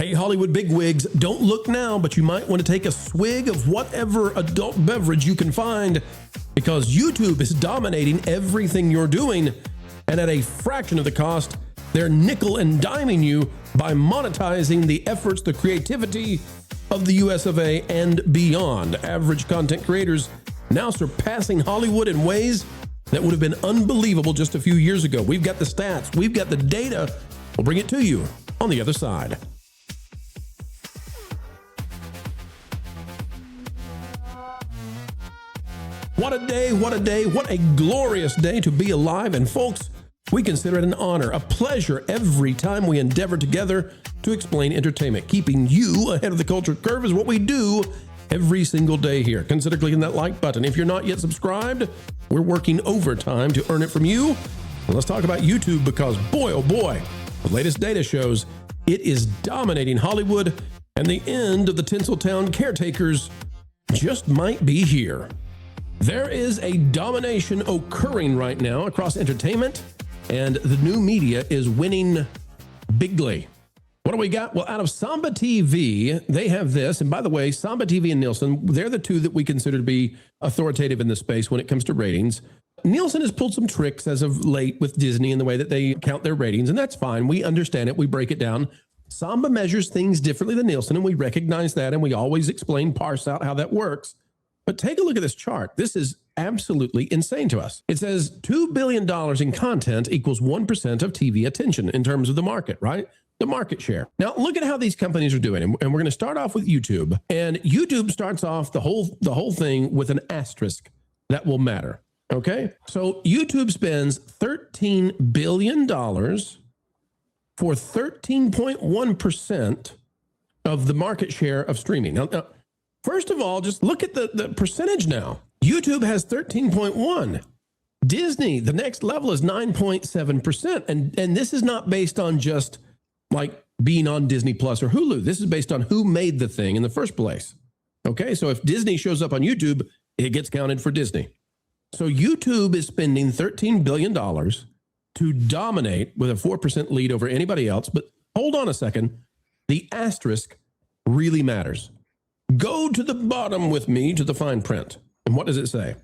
Hey, Hollywood bigwigs, don't look now, but you might want to take a swig of whatever adult beverage you can find, because YouTube is dominating everything you're doing, and at a fraction of the cost, they're nickel and diming you by monetizing the efforts, the creativity of the US of A and beyond. Average content creators now surpassing Hollywood in ways that would have been unbelievable just a few years ago. We've got the stats, we've got the data. We'll bring it to you on the other side. What a day, what a day, what a glorious day to be alive. And folks, we consider it an honor, a pleasure every time we endeavor together to explain entertainment. Keeping you ahead of the culture curve is what we do every single day here. Consider clicking that like button. If you're not yet subscribed, we're working overtime to earn it from you. Well, let's talk about YouTube, because boy, oh boy, the latest data shows it is dominating Hollywood, and the end of the Tinseltown caretakers just might be here. There is a domination occurring right now across entertainment, and the new media is winning bigly. What do we got? Well, out of Samba TV, they have this. And by the way, Samba TV and Nielsen, they're the two that we consider to be authoritative in the space when it comes to ratings. Nielsen has pulled some tricks as of late with Disney in the way that they count their ratings, and that's fine. We understand it. We break it down. Samba measures things differently than Nielsen, and we recognize that, and we always explain, parse out how that works. But take a look at this chart. This is absolutely insane to us. It says $2 billion in content equals 1% of TV attention in terms of the market, right? The market share. Now, look at how these companies are doing. And we're going to start off with YouTube. And YouTube starts off the whole thing with an asterisk that will matter. Okay? So YouTube spends $13 billion for 13.1% of the market share of streaming. Now, first of all, just look at the percentage now. YouTube has 13.1. Disney, the next level is 9.7%. And this is not based on just like being on Disney Plus or Hulu. This is based on who made the thing in the first place. Okay, so if Disney shows up on YouTube, it gets counted for Disney. So YouTube is spending $13 billion to dominate with a 4% lead over anybody else. But hold on a second. The asterisk really matters. Go to the bottom with me to the fine print. And what does it say?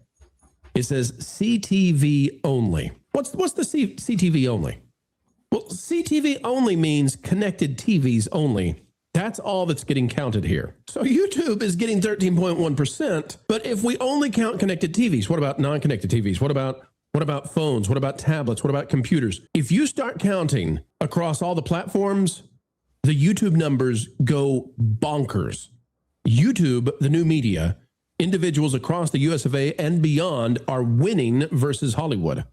It says CTV only. What's the CTV only? Well, CTV only means connected TVs only. That's all that's getting counted here. So YouTube is getting 13.1%, but if we only count connected TVs, what about non-connected TVs? What about phones? What about tablets? What about computers? If you start counting across all the platforms, the YouTube numbers go bonkers. YouTube, the new media, individuals across the US of A and beyond are winning versus Hollywood.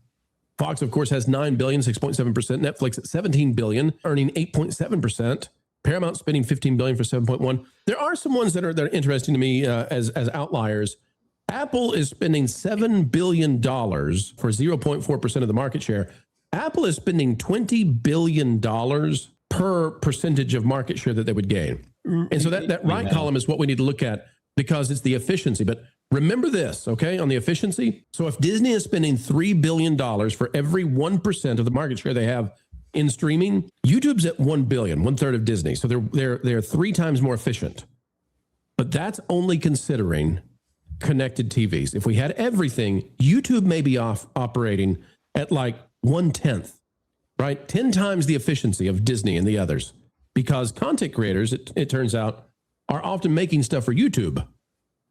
Fox, of course, has $9 billion, 6.7%. Netflix at $17 billion, earning 8.7%. Paramount spending $15 billion for 7.1%. There are some ones that are interesting to me as outliers. Apple is spending $7 billion for 0.4% of the market share. Apple is spending $20 billion per percentage of market share that they would gain. And so that right column is what we need to look at, because it's the efficiency. But remember this, okay, on the efficiency. So if Disney is spending $3 billion for every 1% of the market share they have in streaming, YouTube's at $1 billion, 1/3 of Disney. So they're 3 times more efficient. But that's only considering connected TVs. If we had everything, YouTube may be operating at like 1/10, right? 10 times the efficiency of Disney and the others, because content creators, it turns out, are often making stuff for YouTube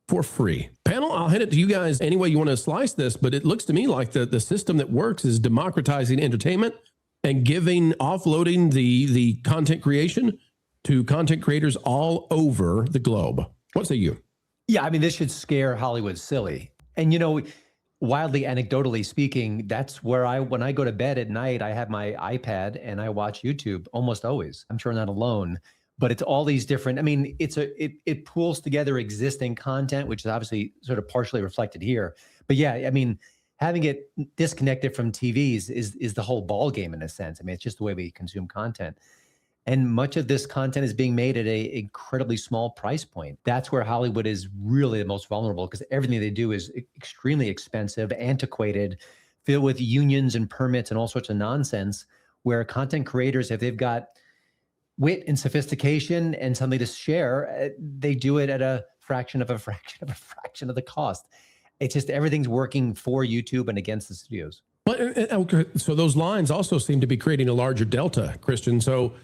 for free. Panel, I'll hand it to you guys any way you want to slice this, but it looks to me like the system that works is democratizing entertainment and offloading the content creation to content creators all over the globe. What say you? Yeah, I mean, this should scare Hollywood silly. And, you know, wildly anecdotally speaking, that's where when I go to bed at night, I have my iPad and I watch YouTube almost always. I'm sure I'm not alone. But it's all these different, I mean, it pulls together existing content, which is obviously sort of partially reflected here. But yeah, I mean, having it disconnected from TVs is the whole ball game in a sense. I mean, it's just the way we consume content. And much of this content is being made at an incredibly small price point. That's where Hollywood is really the most vulnerable, because everything they do is extremely expensive, antiquated, filled with unions and permits and all sorts of nonsense, where content creators, if they've got wit and sophistication and something to share, they do it at a fraction of the cost. It's just everything's working for YouTube and against the studios. But okay, so those lines also seem to be creating a larger delta, Christian. So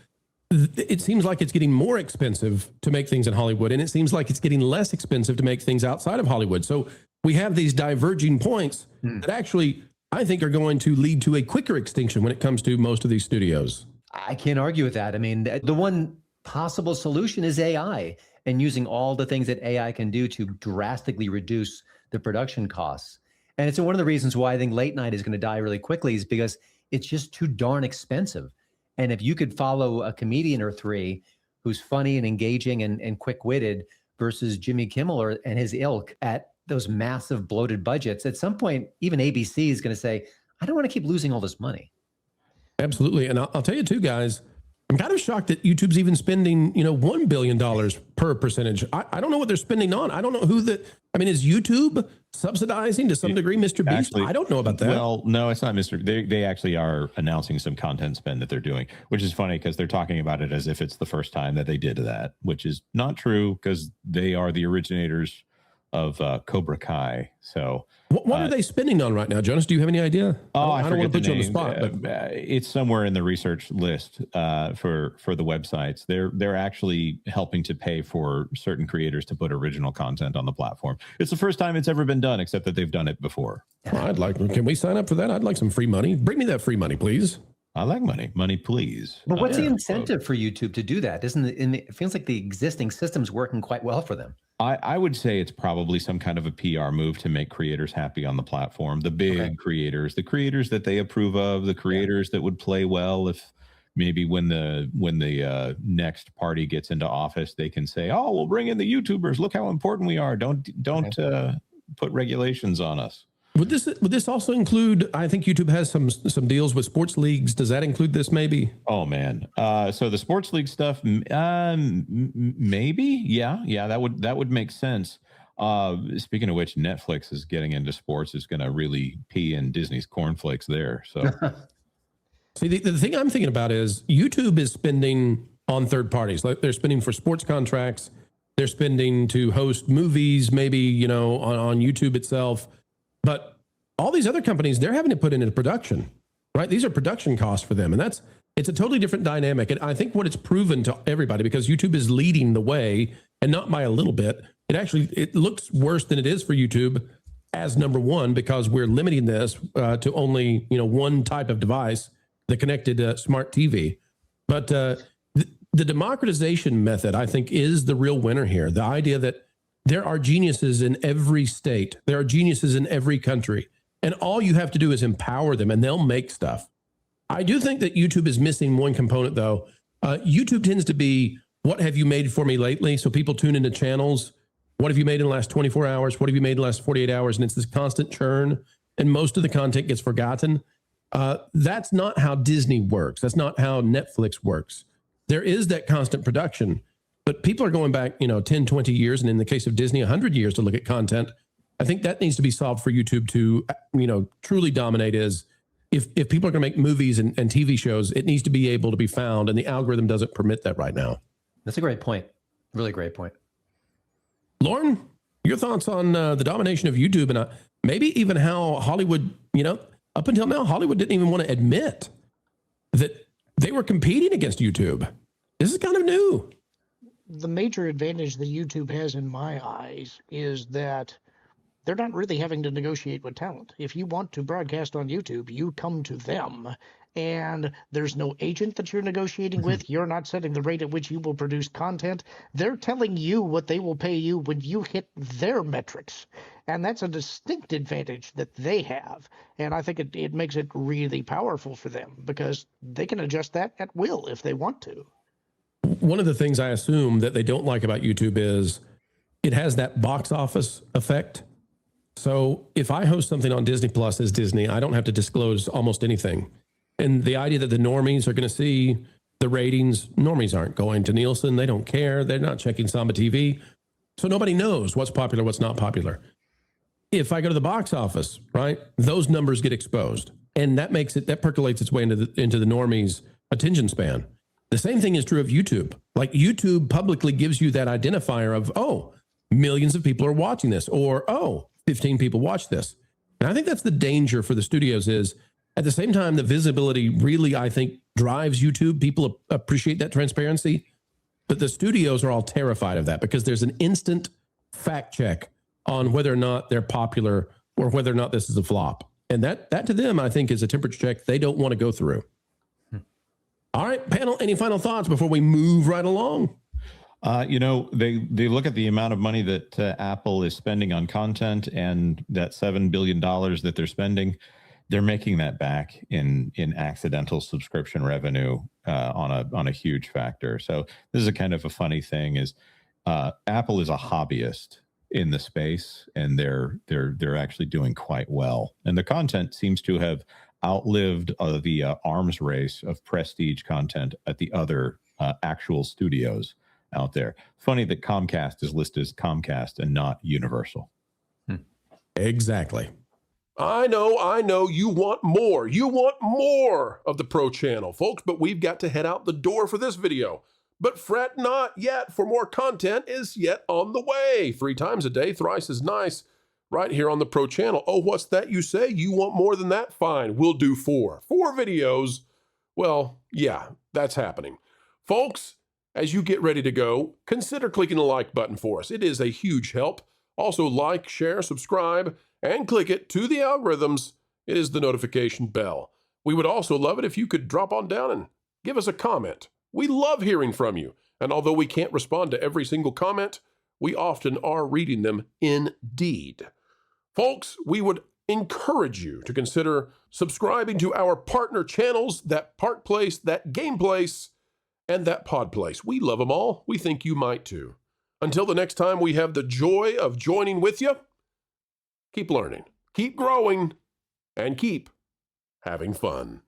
it seems like it's getting more expensive to make things in Hollywood, and it seems like it's getting less expensive to make things outside of Hollywood. So we have these diverging points that actually, I think, are going to lead to a quicker extinction when it comes to most of these studios. I can't argue with that. I mean, the one possible solution is AI and using all the things that AI can do to drastically reduce the production costs. And it's one of the reasons why I think late night is going to die really quickly, is because it's just too darn expensive. And if you could follow a comedian or three who's funny and engaging and quick-witted versus Jimmy Kimmel and his ilk at those massive bloated budgets, at some point, even ABC is going to say, I don't want to keep losing all this money. Absolutely. And I'll tell you too, guys, I'm kind of shocked that YouTube's even spending, $1 billion per percentage. I don't know what they're spending on. I don't know is YouTube subsidizing to some degree Mr. Beast? Actually, I don't know about that. Well, no, it's not Mr. They actually are announcing some content spend that they're doing, which is funny because they're talking about it as if it's the first time that they did that, which is not true because they are the originators of Cobra Kai. So what are they spending on right now, Jonas? Do you have any idea? I don't want to put you on the spot. It's somewhere in the research list for the websites. They're actually helping to pay for certain creators to put original content on the platform. It's the first time it's ever been done, except that they've done it before. Well, can we sign up for that? I'd like some free money. Bring me that free money, please. I like money, please. But what's the incentive for YouTube to do that? It feels like the existing system's working quite well for them. I would say it's probably some kind of a PR move to make creators happy on the platform. The big creators, the creators that they approve of, the creators that would play well if maybe when the next party gets into office, they can say, "Oh, we'll bring in the YouTubers. Look how important we are. Don't put regulations on us." Would this also include? I think YouTube has some deals with sports leagues. Does that include this? Maybe. Oh man. So the sports league stuff, maybe. Yeah. That would make sense. Speaking of which, Netflix is getting into sports. Is going to really pee in Disney's cornflakes there. So, see, the thing I'm thinking about is YouTube is spending on third parties. Like they're spending for sports contracts. They're spending to host movies, maybe on YouTube itself. But all these other companies, they're having to put into production, right? These are production costs for them. And it's a totally different dynamic. And I think what it's proven to everybody, because YouTube is leading the way and not by a little bit, it looks worse than it is for YouTube as number one, because we're limiting this to only, one type of device, the connected smart TV. But the democratization method, I think, is the real winner here. The idea that there are geniuses in every state. There are geniuses in every country. And all you have to do is empower them and they'll make stuff. I do think that YouTube is missing one component, though. YouTube tends to be, what have you made for me lately? So people tune into channels. What have you made in the last 24 hours? What have you made in the last 48 hours? And it's this constant churn. And most of the content gets forgotten. That's not how Disney works. That's not how Netflix works. There is that constant production. But people are going back, 10, 20 years, and in the case of Disney, 100 years to look at content. I think that needs to be solved for YouTube to, truly dominate. Is if people are going to make movies and TV shows, it needs to be able to be found, and the algorithm doesn't permit that right now. That's a great point. Really great point. Lauren, your thoughts on the domination of YouTube and maybe even how Hollywood, up until now, Hollywood didn't even want to admit that they were competing against YouTube. This is kind of new. The major advantage that YouTube has in my eyes is that they're not really having to negotiate with talent. If you want to broadcast on YouTube, you come to them, and there's no agent that you're negotiating with. You're not setting the rate at which you will produce content. They're telling you what they will pay you when you hit their metrics. And that's a distinct advantage that they have. And I think it makes it really powerful for them because they can adjust that at will if they want to. One of the things I assume that they don't like about YouTube is it has that box office effect. So if I host something on Disney Plus as Disney, I don't have to disclose almost anything. And the idea that the normies are going to see the ratings, normies aren't going to Nielsen. They don't care. They're not checking Samba TV. So nobody knows what's popular, what's not popular. If I go to the box office, right, those numbers get exposed. And that percolates its way into the normies' attention span. The same thing is true of YouTube. Like YouTube publicly gives you that identifier of, oh, millions of people are watching this, or, oh, 15 people watch this. And I think that's the danger for the studios is at the same time, the visibility really, I think, drives YouTube. People appreciate that transparency, but the studios are all terrified of that because there's an instant fact check on whether or not they're popular or whether or not this is a flop. And that to them, I think, is a temperature check they don't want to go through. All right, panel, any final thoughts before we move right along? They look at the amount of money that Apple is spending on content and that $7 billion that they're spending. They're making that back in accidental subscription revenue on a huge factor. So this is a kind of a funny thing is Apple is a hobbyist in the space, and they're actually doing quite well. And the content seems to have outlived the arms race of prestige content at the other actual studios out there. Funny that Comcast is listed as Comcast and not Universal. Exactly. I know you want more. You want more of the Pro Channel, folks, but we've got to head out the door for this video. But fret not yet, for more content is yet on the way. 3 times a day, thrice as nice, right here on the Pro Channel. Oh, what's that you say? You want more than that? Fine, we'll do 4. 4 videos. Well, yeah, that's happening. Folks, as you get ready to go, consider clicking the like button for us. It is a huge help. Also, like, share, subscribe, and click it to the algorithms. It is the notification bell. We would also love it if you could drop on down and give us a comment. We love hearing from you. And although we can't respond to every single comment, we often are reading them indeed. Folks, we would encourage you to consider subscribing to our partner channels, that Park Place, that Game Place, and that Pod Place. We love them all. We think you might too. Until the next time we have the joy of joining with you, keep learning, keep growing, and keep having fun.